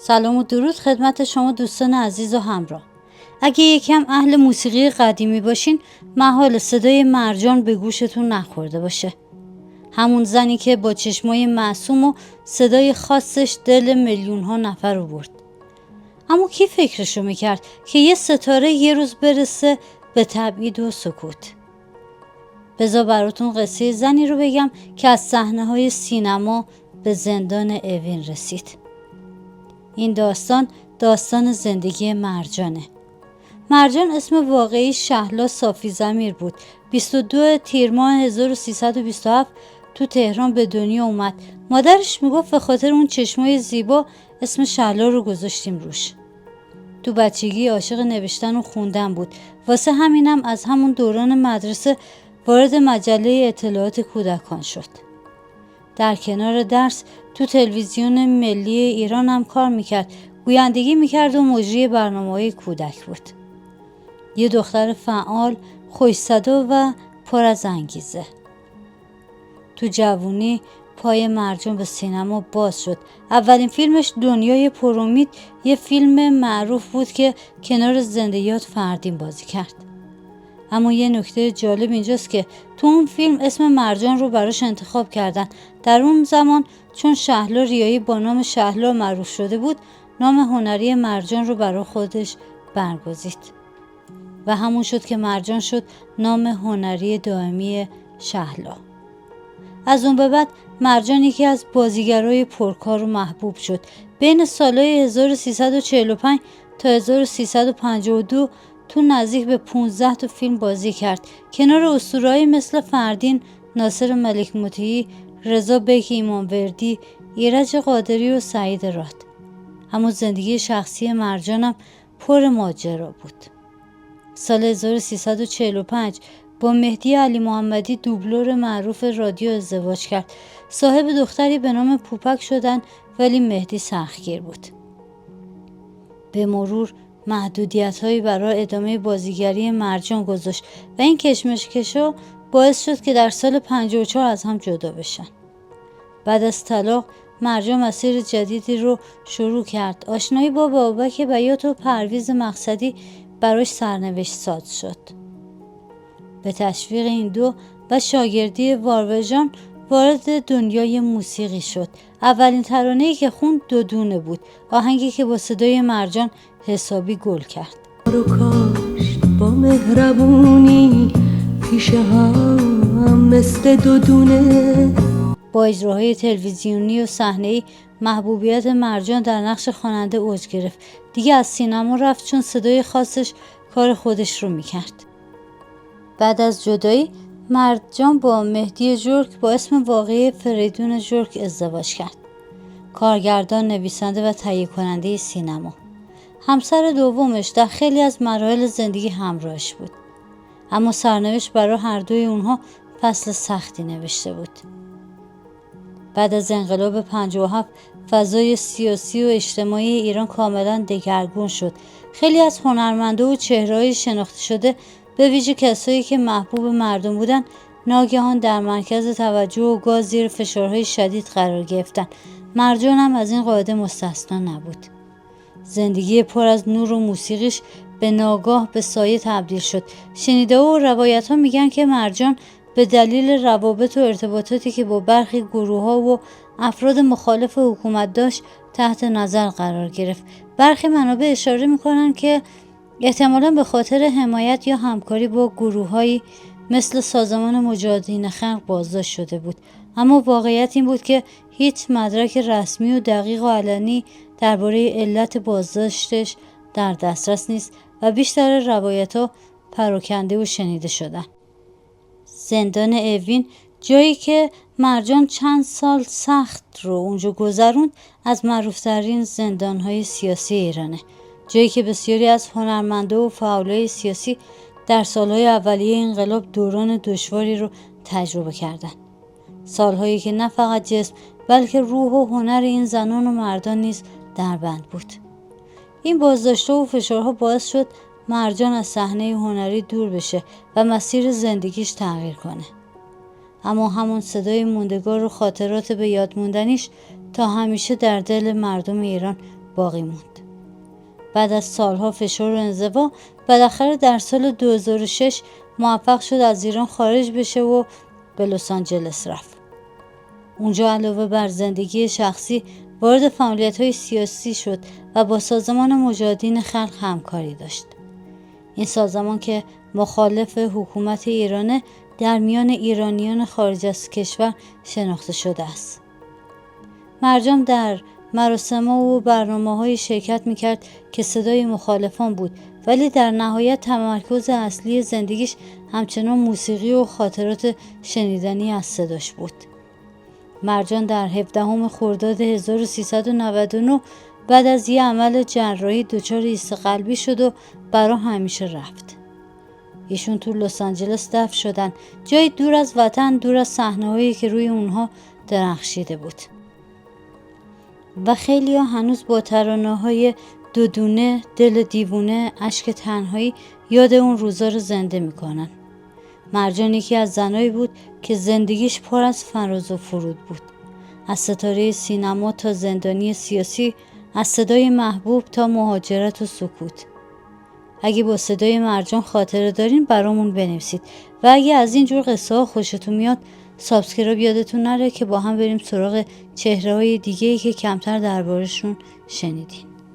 سلام و درود خدمت شما دوستان عزیز و همراه. اگه یکم اهل موسیقی قدیمی باشین محال صدای مرجان به گوشتون نخورده باشه. همون زنی که با چشمای معصوم و صدای خاصش دل میلیون ها نفر رو برد. اما کی فکرشو میکرد که یه ستاره یه روز برسه به تبعید و سکوت؟ بذار براتون قصه زنی رو بگم که از صحنه‌های سینما به زندان اوین رسید. این داستان زندگی مرجانه. مرجان اسم واقعی شهلا صافی ضمیر بود. 22 تیر ماه 1327 تو تهران به دنیا اومد. مادرش میگفت به خاطر اون چشمای زیبا اسم شهلا رو گذاشتیم روش. تو بچگی عاشق نوشتن و خوندن بود. واسه همینم از همون دوران مدرسه وارد مجله اطلاعات کودکان شد. در کنار درس تو تلویزیون ملی ایران هم کار میکرد. گویندگی میکرد و مجری برنامه‌های کودک بود. یه دختر فعال، خوش‌صدا و پر از انگیزه. تو جوونی پای مرجان به سینما باز شد. اولین فیلمش دنیای پرامید یه فیلم معروف بود که کنار زنده‌یاد فردین بازی کرد. اما یه نکته جالب اینجاست که تو اون فیلم اسم مرجان رو براش انتخاب کردن. در اون زمان چون شهلا ریایی با نام شهلا معروف شده بود، نام هنری مرجان رو برای خودش برگزید و همون شد که مرجان شد نام هنری دائمی شهلا. از اون به بعد مرجان یکی از بازیگرای پرکار و محبوب شد. بین سالهای 1345 تا 1352 تو نزدیک به 15 تا فیلم بازی کرد. کنار اسطوره‌ای مثل فردین، ناصر ملک مطیعی، رضا بیک ایمانوردی، ایرج قادری و سعید راد. اما زندگی شخصی مرجانم پر ماجرا بود. سال 1345 با مهدی علی محمدی دوبلور معروف رادیو ازدواج کرد. صاحب دختری به نام پوپک شدن ولی مهدی سختگیر بود. به مرور محدودیت‌هایی برای ادامه بازیگری مرجان گذاشت و این کشمکش‌ها باعث شد که در سال 54 از هم جدا بشن. بعد از طلاق مرجان مسیر جدیدی رو شروع کرد. آشنایی با بابک بیات و پرویز مقصدی براش سرنوشت ساز شد. به تشویق این دو و شاگردی واروژان وارد دنیای موسیقی شد. اولین ترانه‌ای که خوند دودونه بود، آهنگی که با صدای مرجان حسابی گل کرد. رو کاشت با مهربونی پیش هم مثل دودونه. با اجراهای تلویزیونی و صحنه‌ای محبوبیت مرجان در نقش خواننده اوج گرفت. دیگه از سینما رفت چون صدای خاصش کار خودش رو میکرد. بعد از جدایی مرجان با مهدی جرک با اسم واقعی فریدون جرک ازدواج کرد. کارگردان، نویسنده و تهیه کننده سینما. همسر دومش در خیلی از مراحل زندگی همراهش بود. اما سرنوشت برای هر دوی اونها فصل سختی نوشته بود. بعد از انقلاب 57 فضای سیاسی و اجتماعی ایران کاملا دگرگون شد. خیلی از هنرمندا و چهره‌های شناخته شده به ویژه کسایی که محبوب مردم بودن ناگهان در مرکز توجه و گاز زیر فشارهای شدید قرار گرفتن. مرجان هم از این قاعده مستثنا نبود. زندگی پر از نور و موسیقیش به ناگاه به سایه تبدیل شد. شنیده و روایت ها میگن که مرجان به دلیل روابط و ارتباطاتی که با برخی گروه ها و افراد مخالف حکومت داشت تحت نظر قرار گرفت. برخی منابع اشاره میکنن که احتمالاً به خاطر حمایت یا همکاری با گروه‌هایی مثل سازمان مجاهدین خلق بازداشت شده بود. اما واقعیت این بود که هیچ مدرک رسمی و دقیق و علنی درباره علت بازداشتش در دسترس نیست و بیشتر روایت‌ها پراکنده و شنیده شدن. زندان اوین، جایی که مرجان چند سال سخت رو اونجا گذروند، از معروفترین زندان‌های سیاسی ایرانه. جایی که بسیاری از هنرمندا و فعالای سیاسی در سالهای اولیه انقلاب دوران دشواری رو تجربه کردند. سالهایی که نه فقط جسم بلکه روح و هنر این زنان و مردان نیز در بند بود. این بازداشت‌ها و فشارها باعث شد مرجان از صحنه هنری دور بشه و مسیر زندگیش تغییر کنه. اما همون صدای موندگار و خاطرات به یاد موندنیش تا همیشه در دل مردم ایران باقی موند. بعد از سالها فشار و انزوا بالاخره در سال 2006 موفق شد از ایران خارج بشه و به لس آنجلس رفت. اونجا علاوه بر زندگی شخصی وارد فعالیت‌های سیاسی شد و با سازمان مجاهدین خلق همکاری داشت. این سازمان که مخالف حکومت ایرانه در میان ایرانیان خارج از کشور شناخته شده است. مرجان در مراسم و برنامه‌های شرکت می‌کرد که صدای مخالفان بود، ولی در نهایت تمرکز اصلی زندگیش همچنان موسیقی و خاطرات شنیدنی از صداش بود. مرجان در 17 خرداد 1399 بعد از یه عمل جراحی دچار ایست قلبی شد و برا همیشه رفت. ایشون تو لس آنجلس دفن شدن، جایی دور از وطن، دور از صحنه‌هایی که روی اونها درخشیده بود. و خیلی‌ها هنوز با ترانه‌های دودونه، دل دیوونه، اشک تنهایی یاد اون روزا رو زنده میکنن. مرجان یکی از زنایی بود که زندگیش پر از فراز و فرود بود. از ستاره سینما تا زندانی سیاسی، از صدای محبوب تا مهاجرت و سکوت. اگه با صدای مرجان خاطره دارین برامون بنویسید و اگه از این جور قصه ها خوشتون میاد سابسکرایب یادتون نره که با هم بریم سراغ چهره‌های دیگه‌ای که کمتر دربارشون شنیدین.